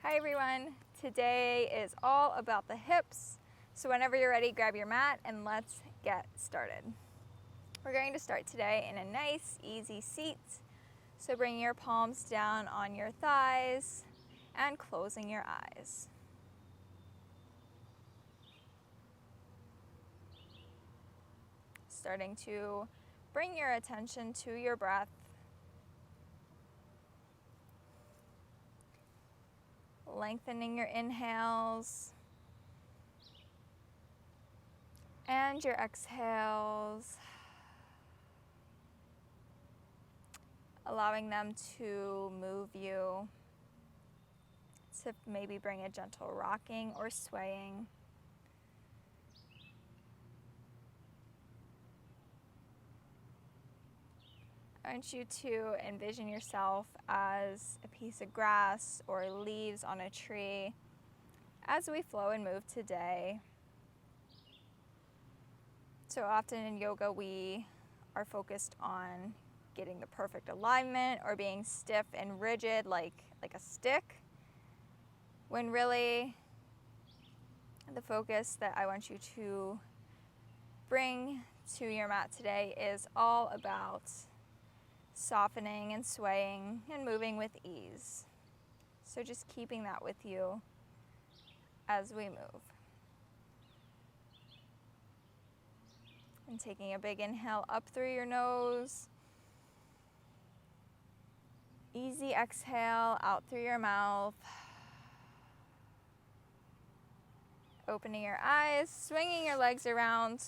Hi everyone, today is all about the hips. So whenever you're ready, grab your mat and let's get started. We're going to start today in a nice, easy seat. So bring your palms down on your thighs and closing your eyes. Starting to bring your attention to your breath. Lengthening your inhales and your exhales, allowing them to move you to maybe bring a gentle rocking or swaying. I want you to envision yourself as a piece of grass or leaves on a tree as we flow and move today. So often in yoga we are focused on getting the perfect alignment or being stiff and rigid like a stick, when really the focus that I want you to bring to your mat today is all about softening and swaying and moving with ease. So just keeping that with you as we move. And taking a big inhale up through your nose. Easy exhale out through your mouth. Opening your eyes, swinging your legs around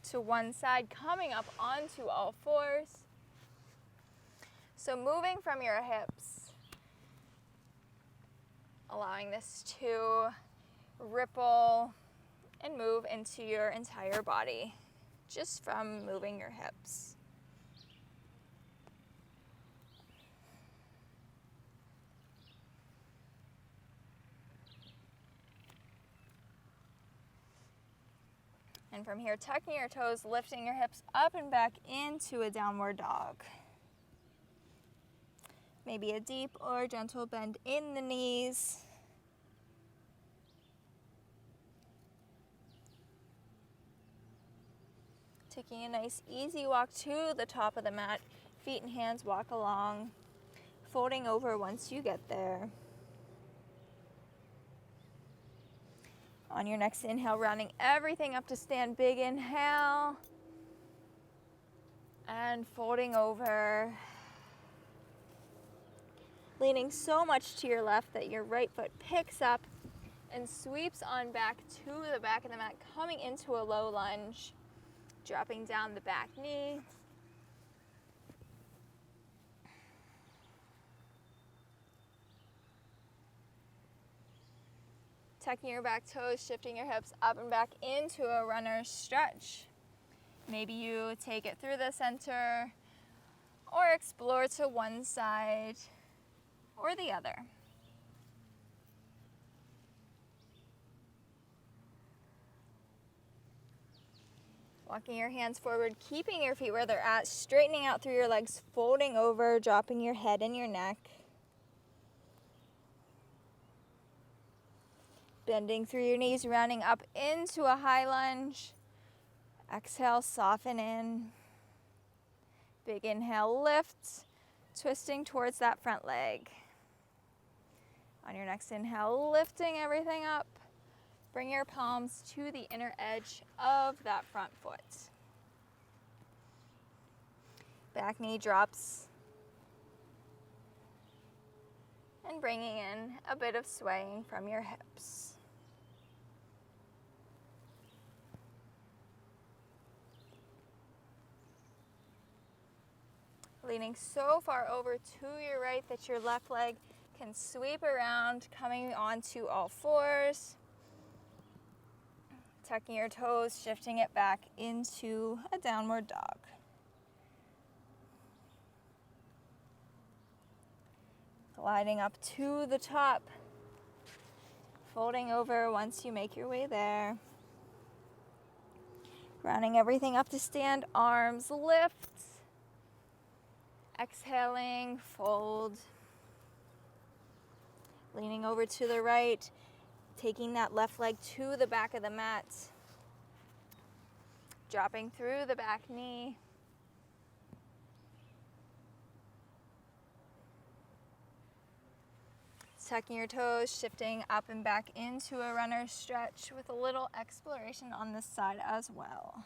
to one side, coming up onto all fours. So moving from your hips, allowing this to ripple and move into your entire body, just from moving your hips. And from here, tucking your toes, lifting your hips up and back into a downward dog. Maybe a deep or gentle bend in the knees. Taking a nice easy walk to the top of the mat. Feet and hands walk along, folding over once you get there. On your next inhale, rounding everything up to stand. Big inhale. And folding over. Leaning so much to your left that your right foot picks up and sweeps on back to the back of the mat, coming into a low lunge. Dropping down the back knee. Tucking your back toes, shifting your hips up and back into a runner's stretch. Maybe you take it through the center or explore to one side or the other. Walking your hands forward, keeping your feet where they're at, straightening out through your legs, folding over, dropping your head and your neck. Bending through your knees, rounding up into a high lunge. Exhale, soften in. Big inhale, lift, twisting towards that front leg. On your next inhale, lifting everything up. Bring your palms to the inner edge of that front foot. Back knee drops. And bringing in a bit of swaying from your hips. Leaning so far over to your right that your left leg can sweep around, coming onto all fours. Tucking your toes, shifting it back into a downward dog. Gliding up to the top. Folding over once you make your way there. Rounding everything up to stand, arms lift. Exhaling, fold. Leaning over to the right, taking that left leg to the back of the mat. Dropping through the back knee. Tucking your toes, shifting up and back into a runner's stretch with a little exploration on this side as well.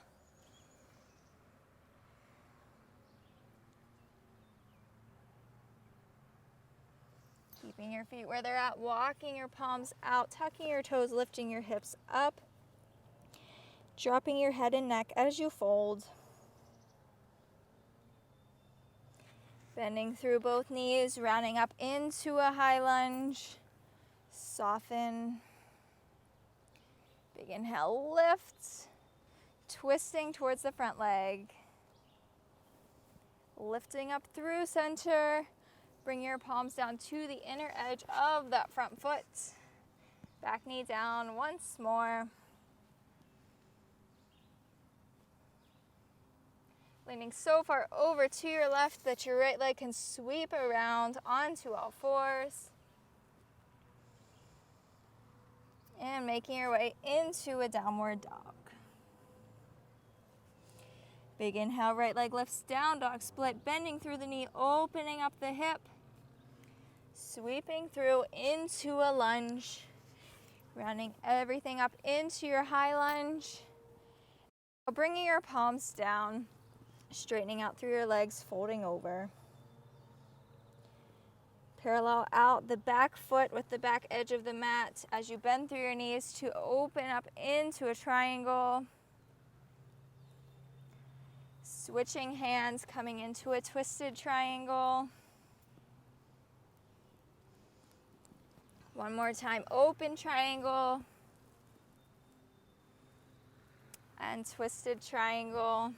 Keeping your feet where they're at, walking your palms out, tucking your toes, lifting your hips up, dropping your head and neck as you fold. Bending through both knees, rounding up into a high lunge. Soften. Big inhale, lift. Twisting towards the front leg. Lifting up through center. Bring your palms down to the inner edge of that front foot. Back knee down once more. Leaning so far over to your left that your right leg can sweep around onto all fours. And making your way into a downward dog. Big inhale, right leg lifts, down dog split, bending through the knee, opening up the hip. Sweeping through into a lunge. Rounding everything up into your high lunge. Bringing your palms down. Straightening out through your legs, folding over. Parallel out the back foot with the back edge of the mat as you bend through your knees to open up into a triangle. Switching hands, coming into a twisted triangle. One more time, open triangle. And twisted triangle.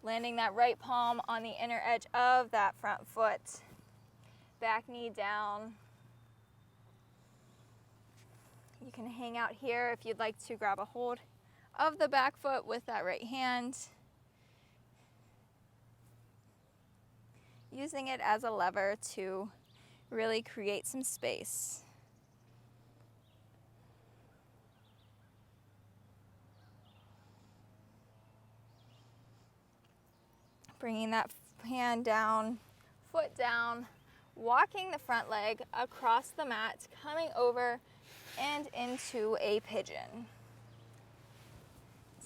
Landing that right palm on the inner edge of that front foot. Back knee down. You can hang out here if you'd like to grab a hold of the back foot with that right hand. Using it as a lever to really create some space. Bringing that hand down, foot down, walking the front leg across the mat, coming over and into a pigeon.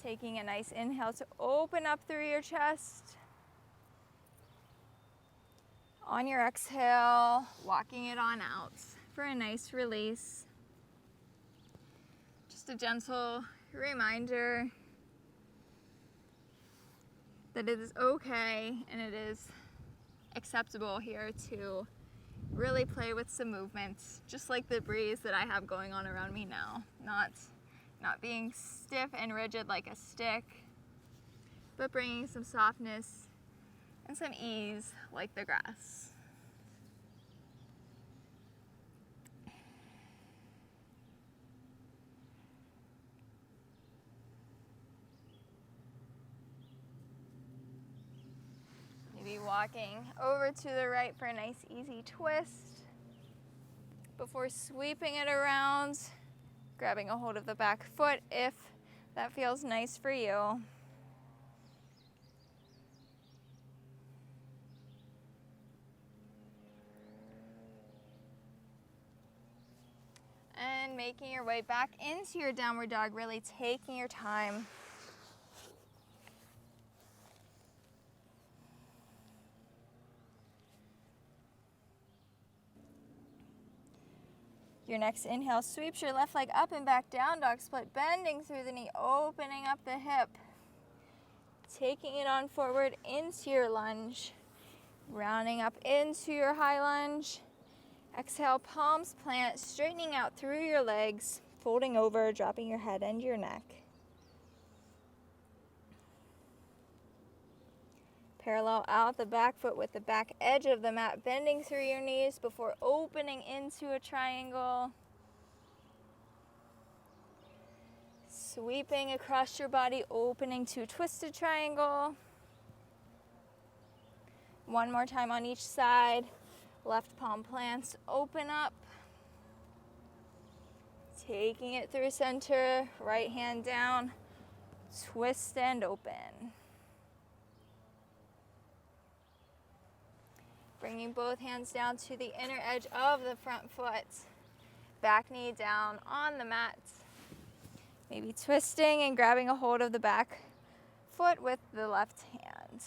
Taking a nice inhale to open up through your chest. On your exhale, walking it on out for a nice release. Just a gentle reminder that it is okay and it is acceptable here to really play with some movements, just like the breeze that I have going on around me now. Not being stiff and rigid like a stick, but bringing some softness and some ease like the grass. Maybe walking over to the right for a nice easy twist before sweeping it around, grabbing a hold of the back foot if that feels nice for you. And making your way back into your downward dog, really taking your time. Your next inhale sweeps your left leg up and back, down dog split, bending through the knee, opening up the hip. Taking it on forward into your lunge. Rounding up into your high lunge. Exhale, palms plant, straightening out through your legs, folding over, dropping your head and your neck. Parallel out the back foot with the back edge of the mat, bending through your knees before opening into a triangle. Sweeping across your body, opening to twisted triangle. One more time on each side. Left palm plants, open up. Taking it through center, right hand down, twist and open. Bringing both hands down to the inner edge of the front foot. Back knee down on the mat. Maybe twisting and grabbing a hold of the back foot with the left hand.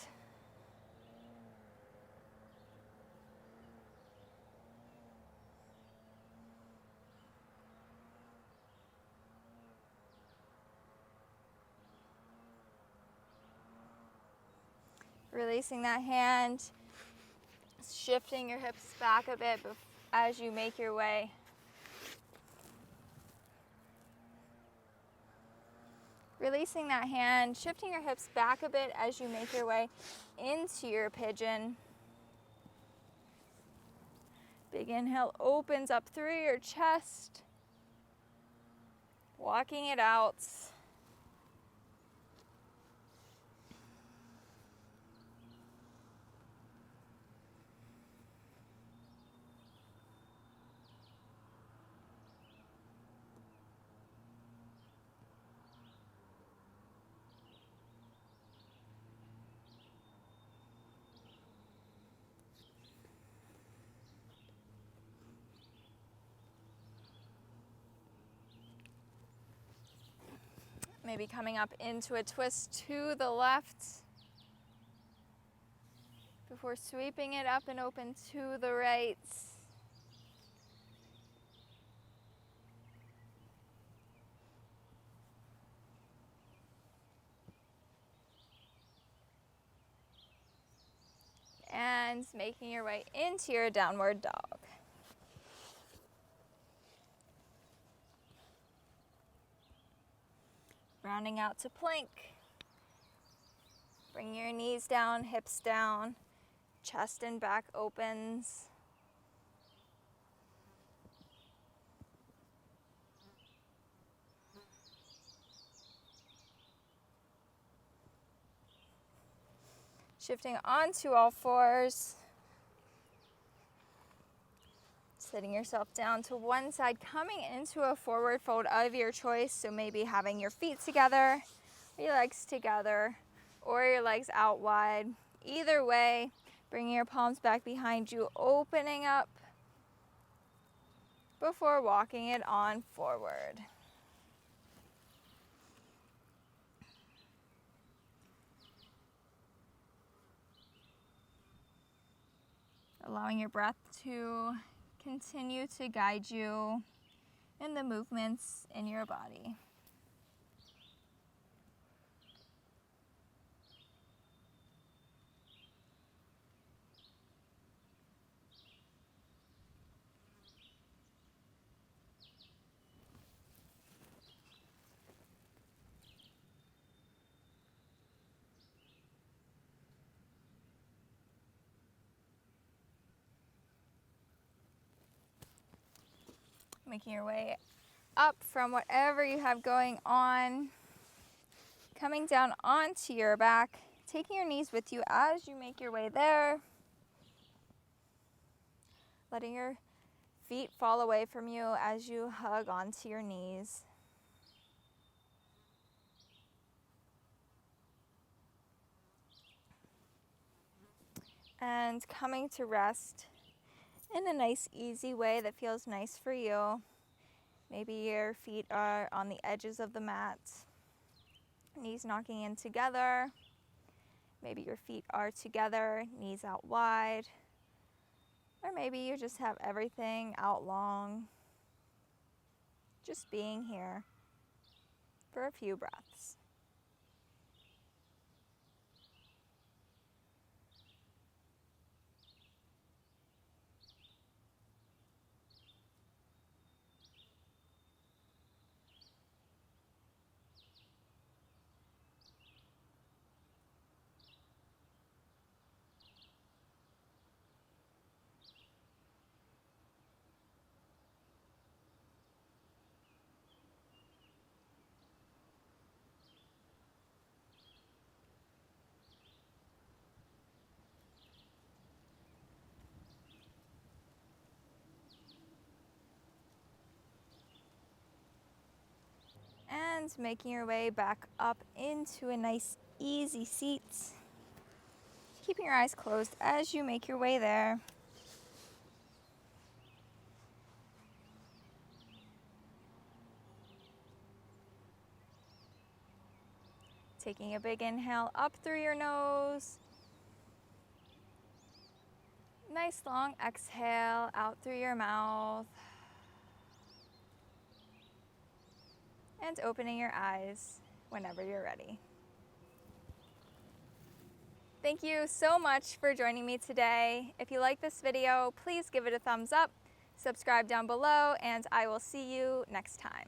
Releasing that hand, shifting your hips back a bit as you make your way. Releasing that hand, shifting your hips back a bit as you make your way into your pigeon. Big inhale opens up through your chest, walking it out. Maybe coming up into a twist to the left before sweeping it up and open to the right. And making your way into your downward dog. Rounding out to plank. Bring your knees down, hips down, chest and back opens. Shifting onto all fours. Sitting yourself down to one side, coming into a forward fold of your choice. So maybe having your feet together, your legs together, or your legs out wide. Either way, bringing your palms back behind you, opening up before walking it on forward. Allowing your breath to continue to guide you in the movements in your body. Making your way up from whatever you have going on. Coming down onto your back. Taking your knees with you as you make your way there. Letting your feet fall away from you as you hug onto your knees. And coming to rest in a nice, easy way that feels nice for you. Maybe your feet are on the edges of the mat, knees knocking in together. Maybe your feet are together, knees out wide. Or maybe you just have everything out long. Just being here for a few breaths. and making your way back up into a nice easy seat. Keeping your eyes closed as you make your way there. Taking a big inhale up through your nose. Nice long exhale out through your mouth. And opening your eyes whenever you're ready. Thank you so much for joining me today. If you like this video, please give it a thumbs up, subscribe down below, and I will see you next time.